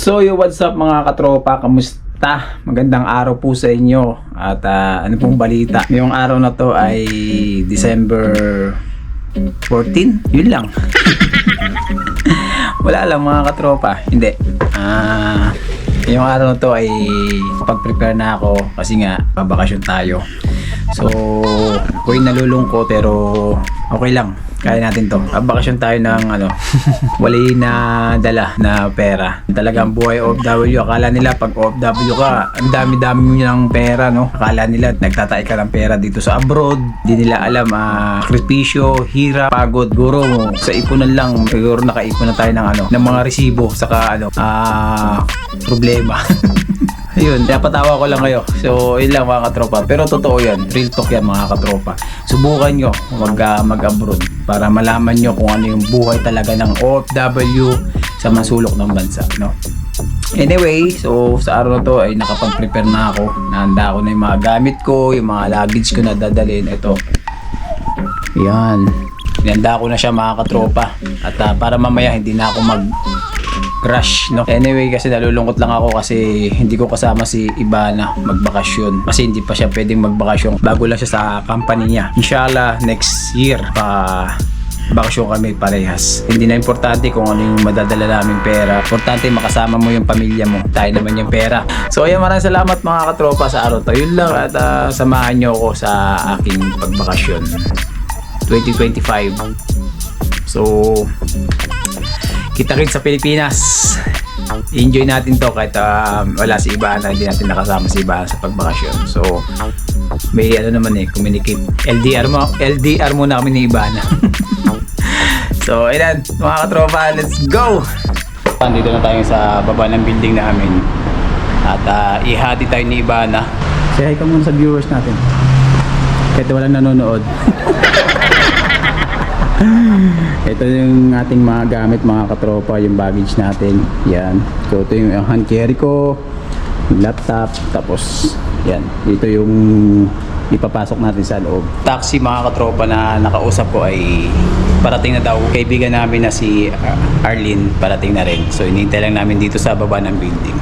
So what's up mga katropa, kamusta? Magandang araw po sa inyo. At ano pong balita? Ngayong araw na to ay December 14, yun lang. Wala lang mga katropa. Hindi. Ngayong araw na to ay pag-prepare na ako kasi nga babakasyon tayo. So ako'y nalulungkot pero okay lang. Kaya natin to. Bakasyon tayo ng wala na dala na pera. Talagang buhay OFW. Akala nila pag OFW ka, ang dami-dami mo ng pera, no? Akala nila nagtatay ka ng pera dito sa abroad. Hindi nila alam, kripisyo, hirap, pagod, guro mo. Sa ipunan lang, siguro nakaipon na tayo ng mga resibo, saka problema. Ayun, napatawa ko lang kayo. So, yun lang mga katropa. Pero totoo yan. Real talk yan mga katropa. Subukan nyo mag-abroad para malaman nyo kung ano yung buhay talaga ng OFW sa masulok ng bansa, no? Anyway, so sa araw na to ay nakapag-prepare na ako. Nahanda ko na yung mga gamit ko, yung mga luggage ko na dadalhin. Ito. Yan. Hinanda ko na siya mga katropa. At para mamaya hindi na ako crush, no? Anyway, kasi nalulungkot lang ako kasi hindi ko kasama si Ivana magbakasyon. Kasi hindi pa siya pwedeng magbakasyon. Bago lang siya sa company niya. Inshallah, next year bakasyon kami parehas. Hindi na importante kung ano yung madadala naming pera. Importante makasama mo yung pamilya mo. Tayo naman yung pera. So ayan, maraming salamat mga katropa sa araw to. Yun lang at samahan nyo ako sa aking pagbakasyon 2025. So kita-kits sa Pilipinas. Enjoy natin to kahit wala si Ivana, hindi natin nakasama si Ivana sa pagbakasyon. So may communicate. LDR muna kami ni Ivana. So ayan mga katropa, let's go! Dito na tayo sa baba ng building namin. At ihati tayo ni Ivana. Say hi ka muna sa viewers natin. Kahit walang nanonood. Ito yung ating mga gamit mga katropa, yung baggage natin. Yan. So ito yung hand carry ko, yung laptop, tapos yan. Ito yung ipapasok natin sa loob. Taxi mga katropa na nakausap ko ay parating na daw. Kaibigan namin na si Arlene parating na rin. So hinihintay lang namin dito sa baba ng building.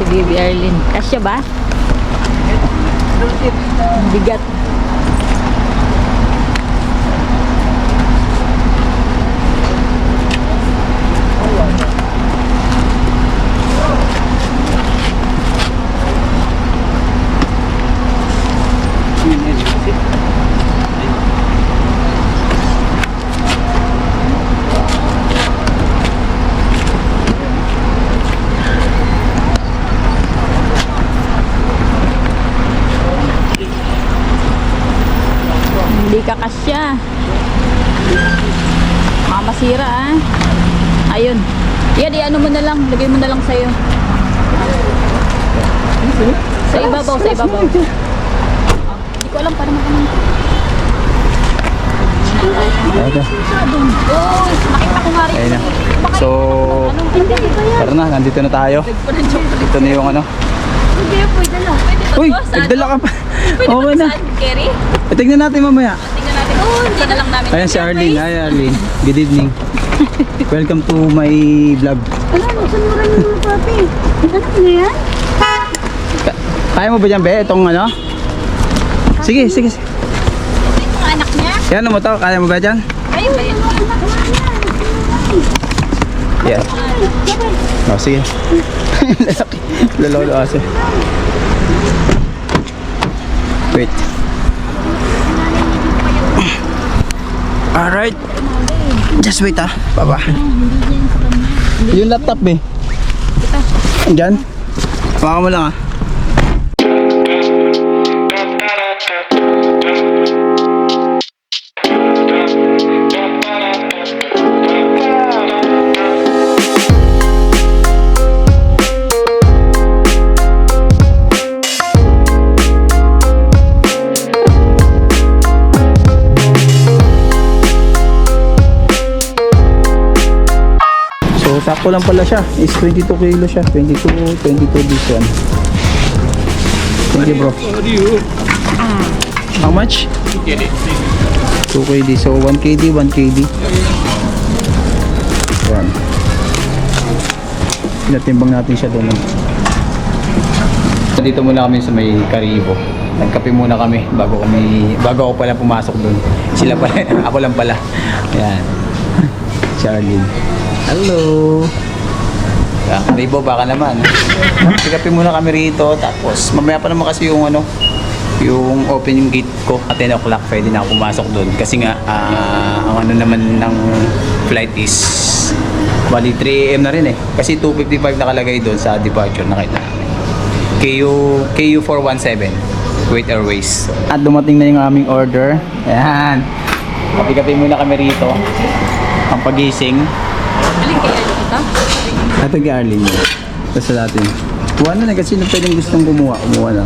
Si Baby Arlene. Kasya ba? Bigat. Hindi ka kasya. Mamasira Ayun. Yan, ano mo na lang. Lagay mo na lang sa'yo. Sa ibabaw, sa ibabaw. Hindi ko alam paano magandang. Nakita ko nga rin. Ayun na. So tara na, nandito na tayo. Ito na yung Hindi, pwede lang. Uy, nagdala ka pa. Okay na. Carry? Tignan natin mamaya. Tingnan natin. Hindi na lang namin. Ayan si Arlene. Hi Arlene. Good evening. Welcome to my vlog. Wala, saan mo rin yung papi? Ano yan? Kaya mo ba dyan, be? Itong Sige. Ito yung anak niya? Yan mo to. Kaya mo ba dyan? Ayun, ayun. Yeah. Oh, sige. Lalaki. Lolo kasi. Wait. Alright. Just wait Baba. Yung laptop Diyan. Baka mo lang sakto lang pala siya. Is 22 kilo siya. 22 this one. Thank you, bro. How much? 2 KD. So 1 KD, 1 KD. Yan. Pinatimbang natin siya doon. Dito muna kami sa may Karibo. Nagkape muna kami bago ako pala pumasok doon. Sila pala, ako lang pala. Ayan. Charlene. Hello. Karibo baka naman. Nagkape muna kami rito tapos mamaya pa naman kasi yung yung opening gate ko at 10 o'clock pwede na ako pumasok doon kasi nga ang ano naman ng flight is bali 3 AM na rin kasi 2:55 nakalagay doon sa departure nakita namin. KU417 Kuwait Airways. At dumating na yung aming order. Ayan. Kape-kape muna kami rito. Ang pagising. Alin kaya ito? Ito kay Arlene. Basta natin. Kuha na kasi na pwedeng gustong kumuha na.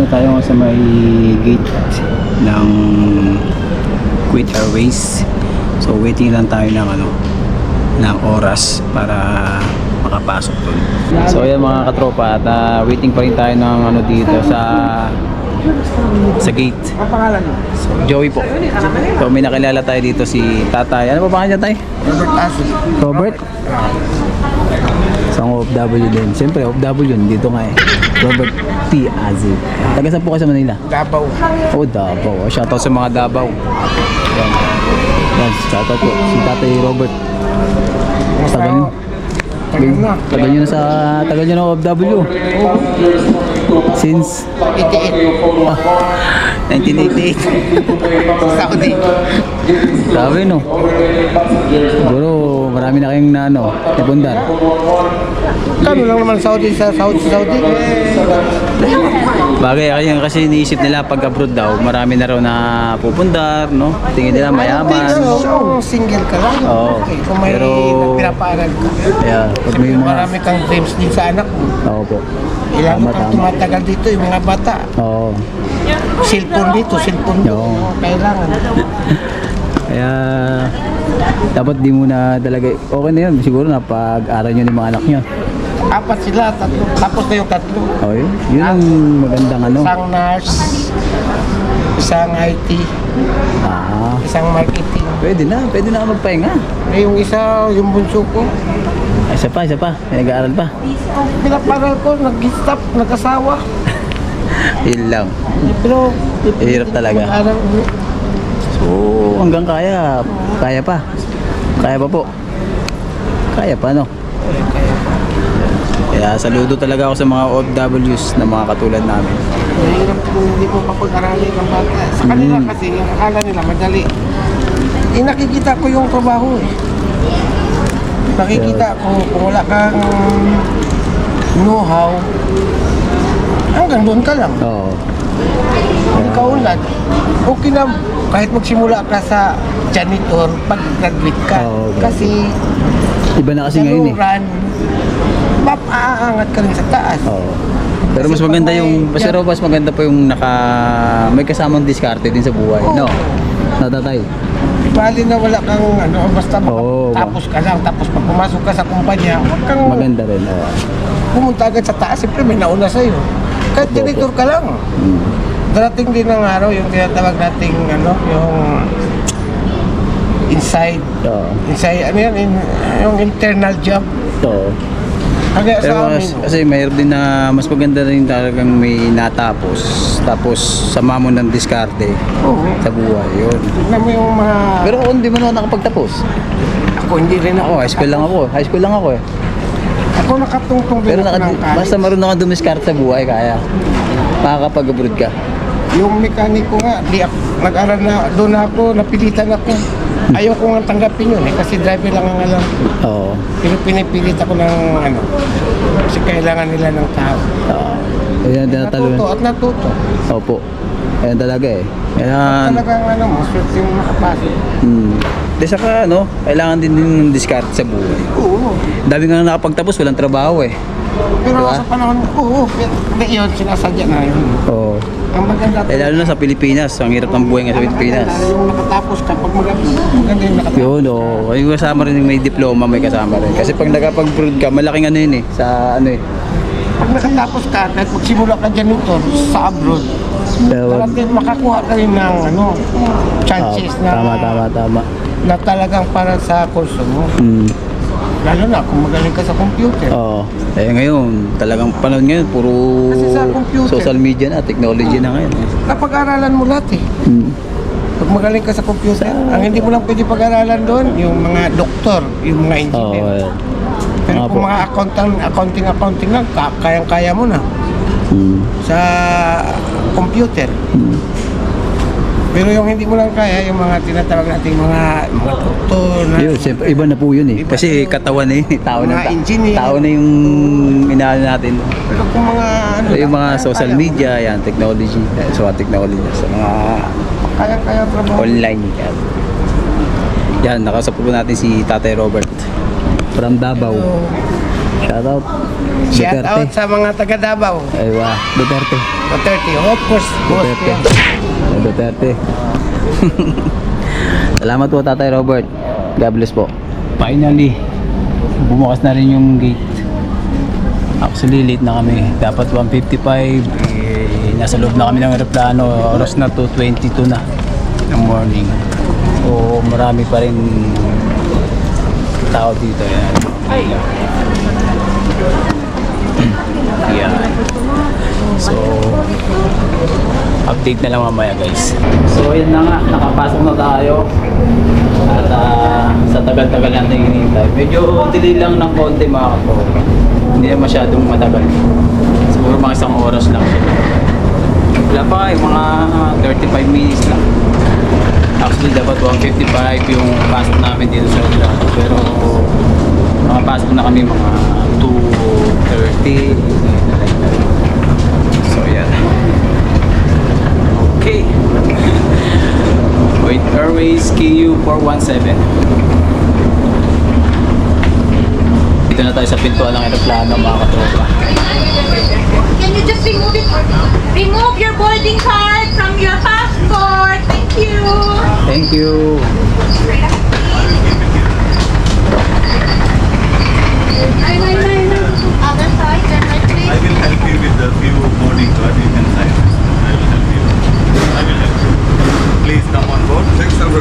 Tayo sa may gate ng Kuwait Airways. So waiting lang tayo ng oras para makapasok doon. So ayan mga katropa at waiting pa rin tayo ng dito sa gate. So Joey po. So may nakilala tayo dito si Tatay. Ano ba pangalan niya, Tay? Robert Asu. Robert? Isang OFW din. Siyempre OFW yun. Dito nga Robert P. Azib. Taga saan po kayo sa Manila? Davao. Oh, Davao. Shoutout sa mga Davao. Yan. Yan, shoutout po. Si Tatay Robert. Tagal nyo. Tagal nyo na OFW. Since 1988. Saudi. Sabi no. Siguro marami na kayong napundar. Kano lang naman Saudi sa Saudi. Bagay kasi iniisip nila pag abroad daw, marami na raw na pupundar, no? Tingin nila mayaman. Kung single ka lang. Oo. Okay. Kung may Pero pinapaaral ka. yeah, pag may mga Marami kang dreams din sa anak mo. Oo po. Ilan Tama, pang tama. tumatagal dito yung mga bata. Oo. Cellphone dito. Oo. Kailangan. Kaya dapat di muna talaga okay na yun. Siguro napag-aral nyo ng mga anak nyo. 4 sila, 3. Tapos na yung 3. Oh, yun ang magandang Isang nurse, isang IT, isang marketing. Pwede na magpahinga. Yung isa, yung bunso ko, Isa pa, may nag-aaral pa. pinaparal ko, nag-stop, nag-asawa. Yun lang. Pero, Hirap talaga. mag-aral ulit. So, hanggang kaya pa. Kaya pa po. Kaya pa, no? Kaya saludo talaga ako sa mga OFWs na mga katulad namin. Mahirap kung hindi mo papag-aralin ng bata. Sa kanila kasi, ang akala nila madali. Nakikita ko yung trabaho eh. Nakikita ko kung wala kang know-how, hanggang doon ka lang. Oo. Kung kaunlad, okay na kahit magsimula ka sa janitor pag-graduate ka. Oo, okay. Kasi Iba na kasi ngayon eh. run, maaangat ka rin sa taas. Oo. Pero mas maganda yung, pero mas maganda pa yung may kasamang diskarte din sa buhay. No? Natatay. Bali na wala kang basta Oo. tapos ka lang, tapos pag pumasok ka sa kumpanya, huwag kang Maganda rin. Oo. pumunta agad sa taas, siyempre may nauna sa'yo. Kahit janitor ka lang. Darating din ng araw yung tinatawag nating yung inside, Oo. yung internal job. Oo. Kaya Pero sa amin, kasi mayroon din na mas maganda rin talagang may natapos tapos sama mo ng diskarte sa buhay yun. tignan mo yung mga, Pero ako hindi man ako nakapagtapos. ako hindi rin ako. High school lang ako eh. Ako nakatungtong din Pero ako ng college. basta marunong ka dumiskarte sa buhay kaya makakapag-abroad ka. Yung mekaniko nga, nag-aral na, doon ako, napilitan ako. Ayaw ko nga tanggapin yun kasi driver lang ang alam. Oo. Pero pinipilit ako ng kasi kailangan nila ng tao. Oo. Ayan, tinatalo. Natuto at natuto. Opo. Ayan talaga eh. Kaya, Talagang ano mo, swerte yung makapasok. Di saka kailangan din ng diskarte sa buhay. Oo. Dami nga nakapagtapos, walang trabaho eh. Pero Diba? sa panahon, hindi yun, sinasadya na yun. Oo. Ang maganda Eh lalo na sa Pilipinas, ang hirap ng buhay nga sa Pilipinas. Yung nakatapos ka, pag maganda yung nakatapos. Yun, oo. Yung kasama rin yung may diploma, may kasama rin. Kasi pag nakapag-brood ka, malaking ano yun eh. Sa ano eh. Pag nakatapos ka, kahit magsimula ka janitor sa abroad, darating makakuha ka rin ng chances Tama. na talagang para sa kurso mo. Lalo na kung magaling ka sa computer. Oo. Eh ngayon, talagang panahon ngayon, puro Kasi sa computer, social media na, technology na ngayon. Napag-aralan mo lahat eh. Pag magaling ka sa computer, ang hindi mo lang pwede pag-aralan doon, yung mga doktor, yung mga Oo. engineer. Pero Nga kung po. mga accounting lang, kayang-kaya mo na sa computer. Pero yung hindi mo lang kaya, yung mga tinatawag nating mga doktor na... Yun, siyempre, iba na po yun eh. Iba Kasi yun. katawan na yun eh. Tao Mga engineer. Tao na yung inaano natin. Pero kung mga Yung mga kaya- social kaya mo media, yan, technology. So, technology. Sa mga na. Kaya trabaho. online. Yan, nakasap po natin si Tatay Robert. From Davao. Shoutout. Shout out sa mga taga Davao. Aywa, Duterte. Duterte, of course, boss ko Duterte. yan. Duterte. Salamat po Tatay Robert. God bless po. Finally, bumukas na rin yung gate. Actually, late na kami. Dapat 1:55. Nasa loob na kami ng aeroplano. Oras na 2:22 na ng morning. So, marami pa rin tao dito. Yan. Yan. So, update na lang mamaya guys. So ayan na nga, nakapasok na tayo. At sa tagal-tagal natin hinihintay. Medyo delay lang ng konti mga kapo. Hindi na masyadong matagal. Siguro mga isang oras lang siya. Wala pa yung mga 35 minutes lang. Actually dapat 1:55 yung pasok namin dito sa Orlando. Pero makapasok na kami mga 2:30. So yan. Okay. Wait, Airways KU 417. Dito na tayo sa pintuan ng aeroplano mga katropa. Can you just remove it? Remove your boarding card from your passport. Thank you. Thank you. Other side, then right, please. I will help you with the few boarding card. You can sign. I will help you. I will help you. Please come on board.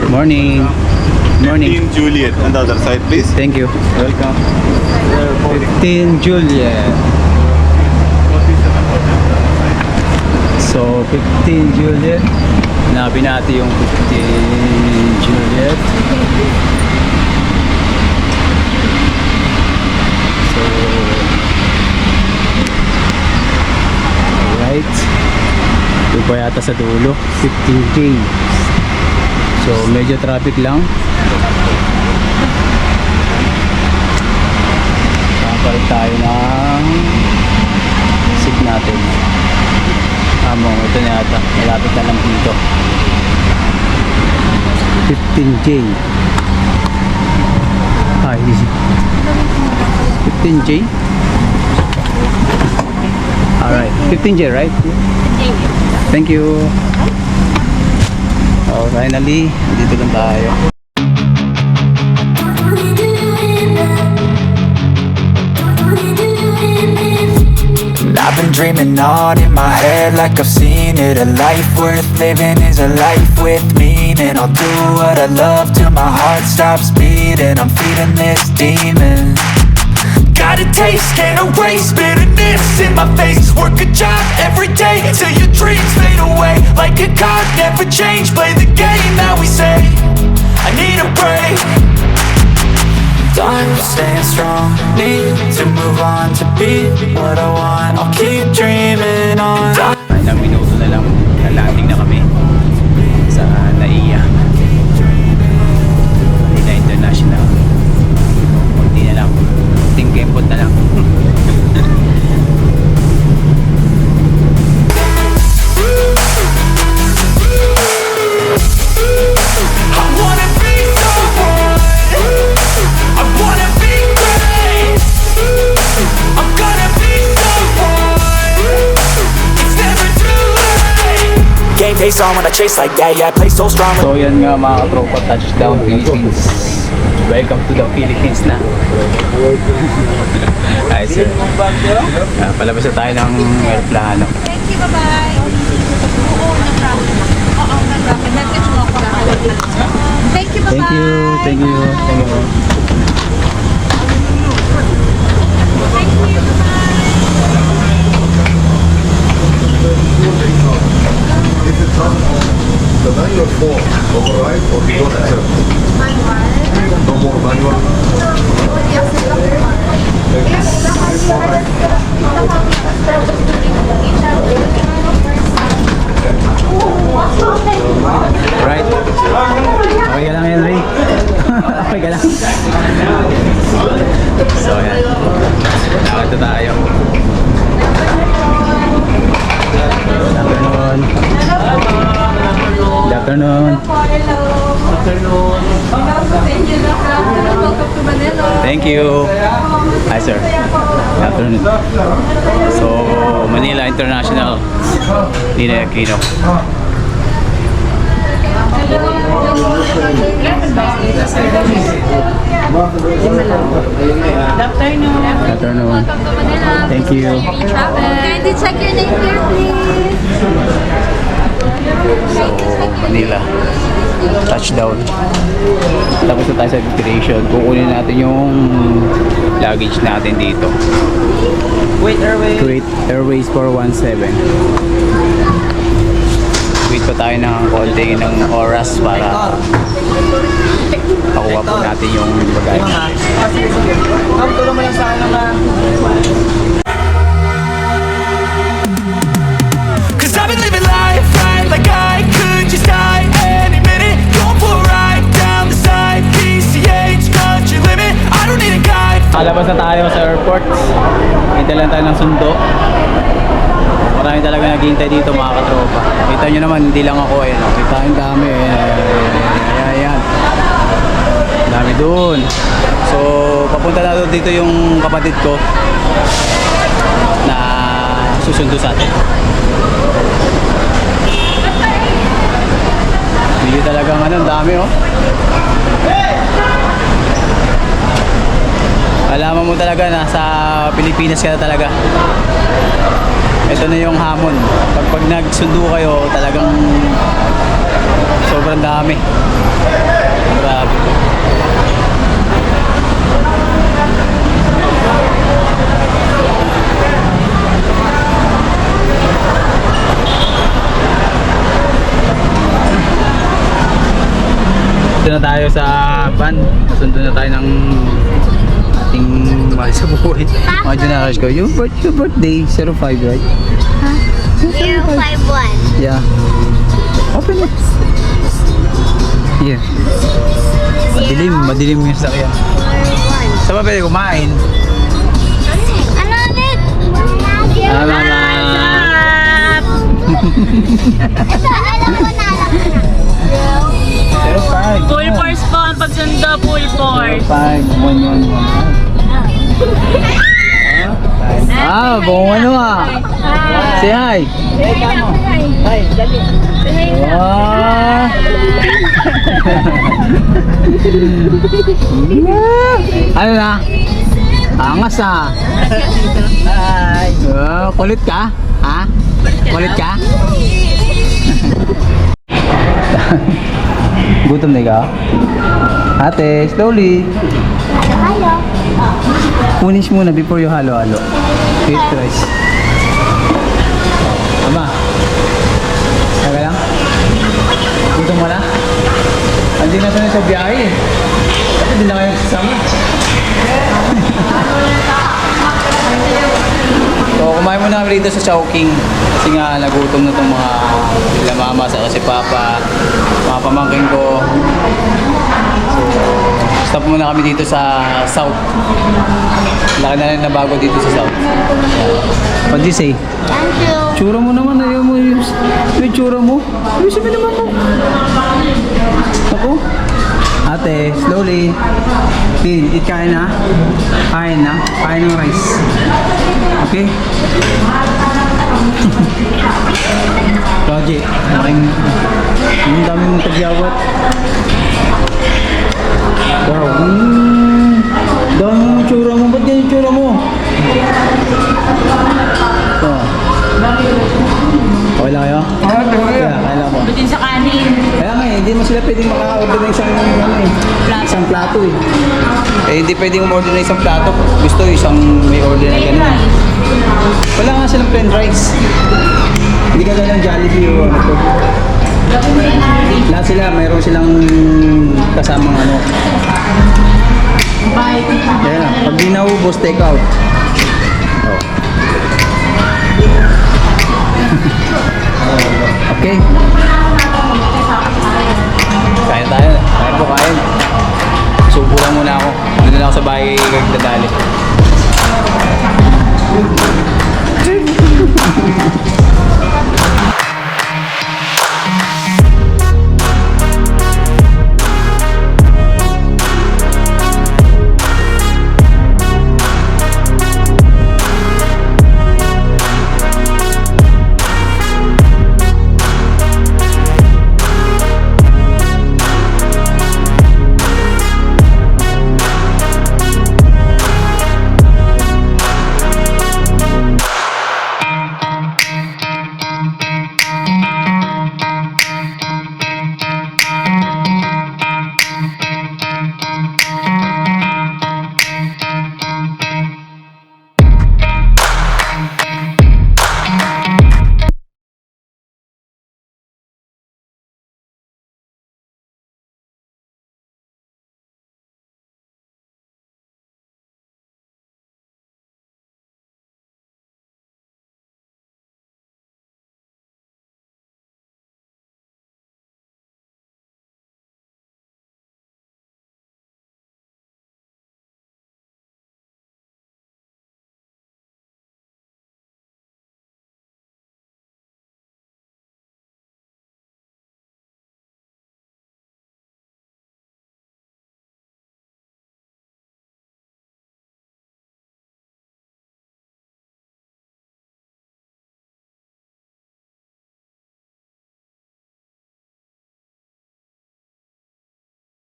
Morning. Morning. 15 Juliet on the other side, please. Thank you. Welcome. 15 Juliet. So, 15 Juliet. Hanapin natin yung 15 Juliet. So, alright. Ito pa yata sa dulo. 15K. So, medyo traffic lang. Kakapalit tayo ng seat natin. Ito na yata. Malapit na lang dito. 15J. Easy. 15J? Alright. 15J, right? Thank you. Oh, finally, dito lang tayo. I've been dreaming on in my head like I've seen it. A life worth living is a life with meaning. I'll do what I love till my heart stops beating. I'm feeding this demon. Got a taste, can't erase bitterness in my face. Work a job every day till your dreams fade away. Like a card, never change. Play the game that we say. I need a break. Time staying strong, need to move on to be what I want. I'll keep dreaming on. Ilang minuto na lang, landing na kami sa NAIA Manila International. Kunti na lang, kunting kempot na lang. game face on when I chase like that. Yeah, I play so strong. So yan nga mga katropa, touchdown Philippines. Welcome to the Philippines na. Ay sir. Palabas na tayo ng aeroplano. Thank you, bye-bye. Oo, no problem. Oo, no problem. Message mo ako. Thank you, bye-bye. Thank you, thank you, thank you. Thank you, bye-bye. The manual form override or you don't accept? No more manual? Right. Okay ka lang, Henry? Okay ka lang? So yan. Nakita tayo. Good afternoon. Thank you. Hi sir. Good afternoon. So, Manila International. Nina Aquino. Afternoon. Thank you. Kindly check your name here, please. So, Manila. Touchdown. Tapos na tayo sa immigration. Kukunin natin yung luggage natin dito. Kuwait Airways 417. Wait pa tayo ng konti ng oras para makuha po natin yung bagay. Cause I've been living life right like I could just die any minute. Going for a ride down the side, PCH, country limit. I don't need a guide. Kalabas na tayo sa airport. Hintay lang tayo ng sundo. Marami talaga naghihintay dito mga katropa. Kita nyo naman, hindi lang ako eh. No? Kita yung dami eh. Ayan. Dami dun. So, papunta na doon dito yung kapatid ko na susundo sa atin. Hindi talagang ano, dami oh. Alaman mo talaga nasa Pilipinas ka na talaga. Ito na yung hamon. Pag nagsundo kayo, talagang sobrang dami. Grabe. Ito na tayo sa van. Sundo na tayo ng ating mahal sa buhay. Mga generals ko. Your birthday, 05, right? 051. Yeah. Open it. Yeah. Madilim yung sakyan. 41. Saan ba pwede kumain? Ano ulit? Ito, alam ko na. 05. Full force po ang pagsundo, full force. 05. 111. Ah, buong ano ah. Say hi. Hi, dali. Wow. Ano na? Angas ah. Hi. Kulit ka? Ha? Kulit ka? Gutom na ikaw? Ate, slowly. Hello. Finish muna before you halo-halo. Wait, rice. Ama. Taga lang? Gutom mo na? Hindi na tayo sa biyahe eh. Hindi na kayo sasama. So, kumain muna kami dito sa Chowking. Kasi nga, nagutom na itong mga sila mama, sa si papa, mga pamangkin ko. So, stop muna kami dito sa South. Laki na rin na bago dito sa South. What do you say? Thank you. Tsura mo naman, ayaw mo yung tsura mo. Ayaw sabi naman mo. Ako? Ate, slowly. Tin, kain na. Kain na. Kain ng rice. Okay? Project. laking... Ang dami mong tagyawat. Wow. Dami mong tsura mo. Ba't ganyan yung tsura mo? Oh. Okay lang kayo? Kaya, kaya lang po. Butin sa kanin. Kaya nga hindi mo sila pwedeng maka-order ng isang, isang plato eh. Hindi pwedeng umorder ng isang plato. Gusto isang may order na gano'n. Wala nga silang plain rice. Hindi ka lang ng Jollibee o ano to. Lahat sila, mayroon silang kasamang ano. Kaya lang, pag di naubos, take out. Oh. Okay. Kain tayo. Kain po, kain. Subo lang muna ako. Doon na lang ako sa bahay dadali.